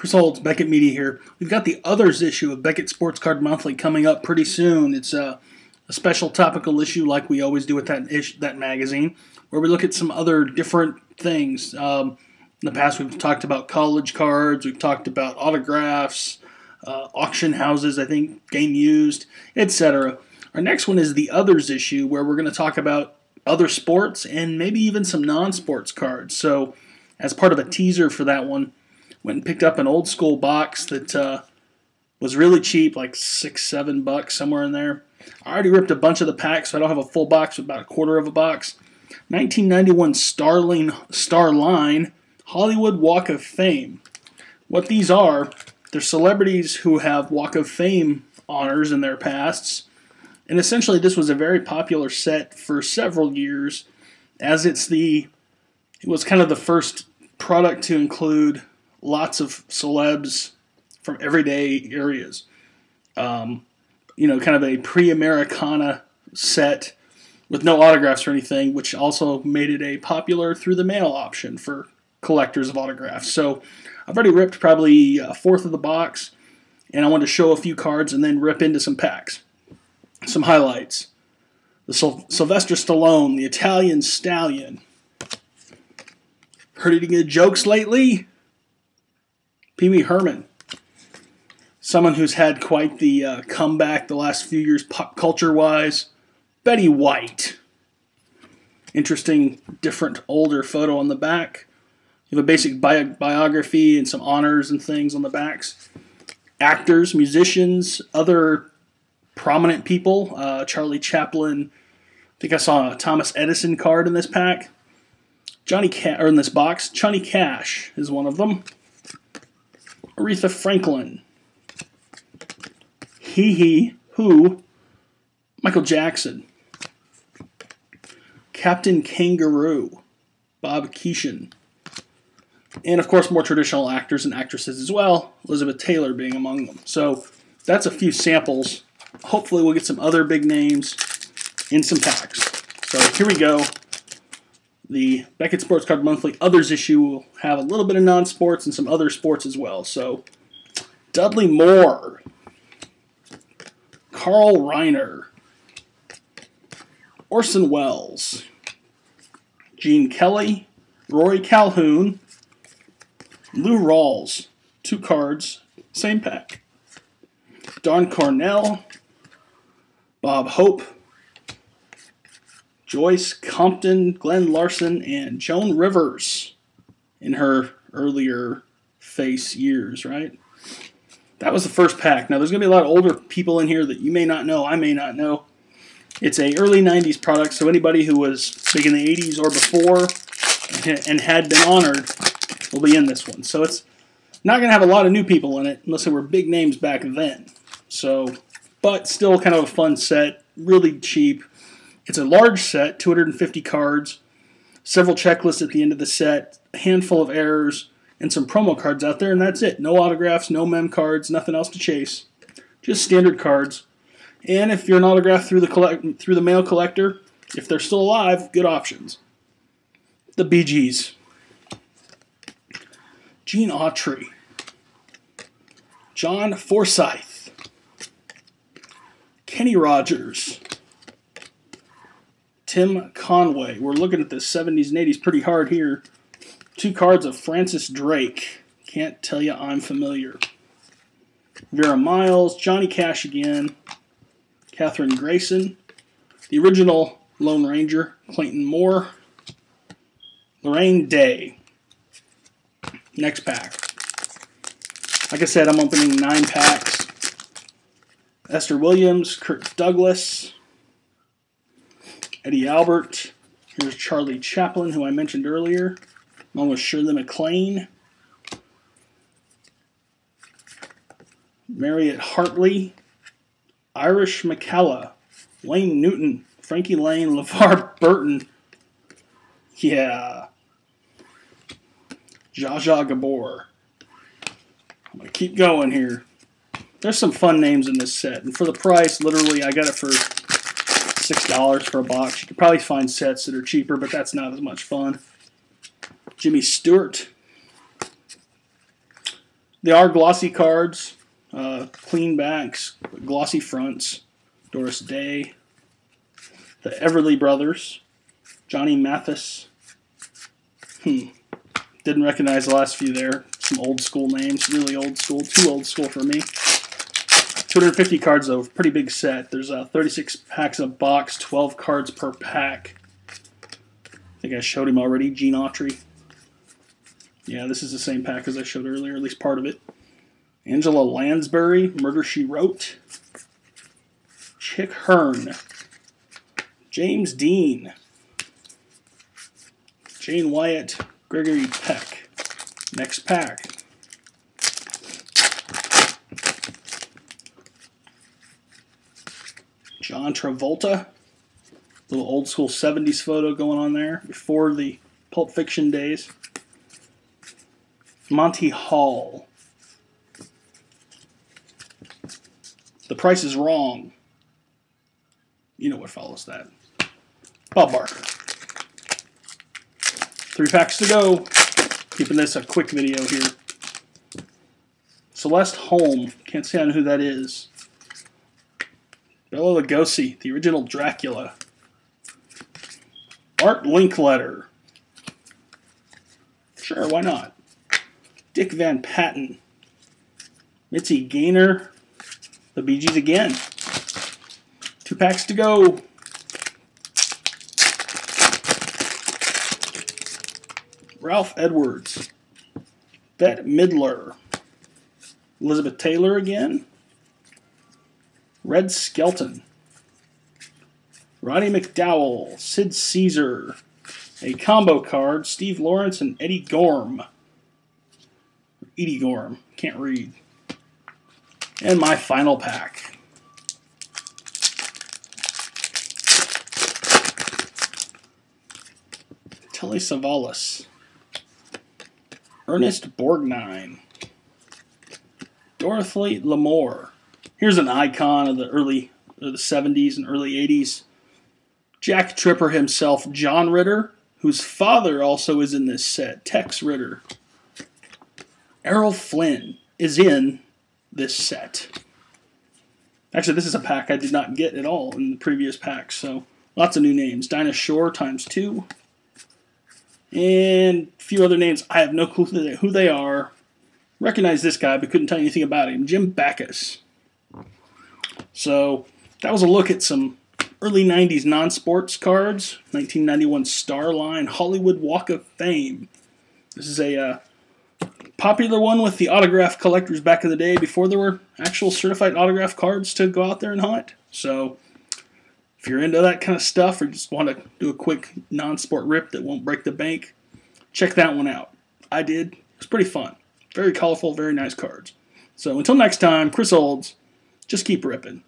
Chris Holtz, Beckett Media here. We've got the Others issue of Beckett Sports Card Monthly coming up pretty soon. It's a special topical issue like we always do with that magazine, where we look at some other different things. In the past, we've talked about college cards, we've talked about autographs, auction houses, I think, game used, etc. Our next one is the Others issue, where we're going to talk about other sports and maybe even some non-sports cards. So, as part of a teaser for that one, went and picked up an old school box that was really cheap, like $6, $7, somewhere in there. I already ripped a bunch of the packs, so I don't have a full box, but about a quarter of a box. 1991 Starline Hollywood Walk of Fame. What these are, they're celebrities who have Walk of Fame honors in their pasts. And essentially this was a very popular set for several years, as it was kind of the first product to include lots of celebs from everyday areas. Kind of a pre-Americana set with no autographs or anything, which also made it a popular through-the-mail option for collectors of autographs. So I've already ripped probably a fourth of the box, and I want to show a few cards and then rip into some packs. Some highlights. The Sylvester Stallone, the Italian Stallion. Heard any good jokes lately? Pee Wee Herman. Someone who's had quite the comeback the last few years pop culture-wise. Betty White. Interesting, different, older photo on the back. You have a basic biography and some honors and things on the backs. Actors, musicians, other prominent people. Charlie Chaplin. I think I saw a Thomas Edison card in this pack. In this box. Johnny Cash is one of them. Aretha Franklin. Who? Michael Jackson. Captain Kangaroo. Bob Keeshan. And of course more traditional actors and actresses as well, Elizabeth Taylor being among them. So that's a few samples. Hopefully we'll get some other big names in some packs. So here we go. The Beckett Sports Card Monthly Others issue will have a little bit of non-sports and some other sports as well. So, Dudley Moore, Carl Reiner, Orson Welles, Gene Kelly, Rory Calhoun, Lou Rawls, 2 cards, same pack, Don Cornell, Bob Hope, Joyce Compton, Glenn Larson, and Joan Rivers in her earlier face years, right? That was the first pack. Now, there's going to be a lot of older people in here that you may not know, I may not know. It's a early 90s product, so anybody who was big in the 80s or before and had been honored will be in this one. So it's not going to have a lot of new people in it unless they were big names back then. So, but still kind of a fun set, really cheap. It's a large set, 250 cards, several checklists at the end of the set, a handful of errors, and some promo cards out there, and that's it. No autographs, no mem cards, nothing else to chase. Just standard cards. And if you're an autograph through the mail collector, if they're still alive, good options. The Bee Gees. Gene Autry. John Forsythe. Kenny Rogers. Tim Conway. We're looking at the 70s and 80s pretty hard here. 2 cards of Francis Drake. Can't tell you I'm familiar. Vera Miles. Johnny Cash again. Katherine Grayson. The original Lone Ranger. Clayton Moore. Lorraine Day. Next pack. Like I said, I'm opening 9 packs. Esther Williams. Kirk Douglas. Eddie Albert. Here's Charlie Chaplin, who I mentioned earlier, along with Shirley MacLaine. Marriott Hartley. Irish McCalla. Wayne Newton. Frankie Lane. LeVar Burton. Yeah. Zsa Zsa Gabor. I'm going to keep going here. There's some fun names in this set. And for the price, literally, I got it for $6 for a box. You could probably find sets that are cheaper, but that's not as much fun. Jimmy Stewart. They are glossy cards, clean backs, glossy fronts. Doris Day, the Everly Brothers, Johnny Mathis. Didn't recognize the last few there. Some old school names, really old school, too old school for me. 250 cards though, pretty big set. There's 36 packs a box, 12 cards per pack. I think I showed him already, Gene Autry. Yeah, this is the same pack as I showed earlier, at least part of it. Angela Lansbury, Murder, She Wrote. Chick Hearn. James Dean. Jane Wyatt, Gregory Peck. Next pack. John Travolta. Little old school 70s photo going on there before the Pulp Fiction days. Monty Hall. The Price is Wrong. You know what follows that. Bob Barker. 3 packs to go. Keeping this a quick video here. Celeste Holm. Can't say I know who that is. Bela Lugosi, the original Dracula. Art Linkletter. Sure, why not? Dick Van Patten. Mitzi Gaynor. The Bee Gees again. 2 packs to go. Ralph Edwards. Bette Midler. Elizabeth Taylor again. Red Skelton. Roddy McDowell. Sid Caesar. A combo card. Steve Lawrence and Eddie Gorm. Edie Gorm. Can't read. And my final pack. Telly Savalas. Ernest Borgnine. Dorothy Lamour. Here's an icon of the 70s and early 80s. Jack Tripper himself, John Ritter, whose father also is in this set, Tex Ritter. Errol Flynn is in this set. Actually, this is a pack I did not get at all in the previous packs, so lots of new names. Dinah Shore ×2. And a few other names. I have no clue who they are. Recognize this guy, but couldn't tell you anything about him. Jim Backus. So that was a look at some early 90s non-sports cards. 1991 Starline Hollywood Walk of Fame. This is a popular one with the autograph collectors back in the day before there were actual certified autograph cards to go out there and hunt. So if you're into that kind of stuff or just want to do a quick non-sport rip that won't break the bank, check that one out. I did. It was pretty fun. Very colorful, very nice cards. So until next time, Chris Olds, just keep ripping.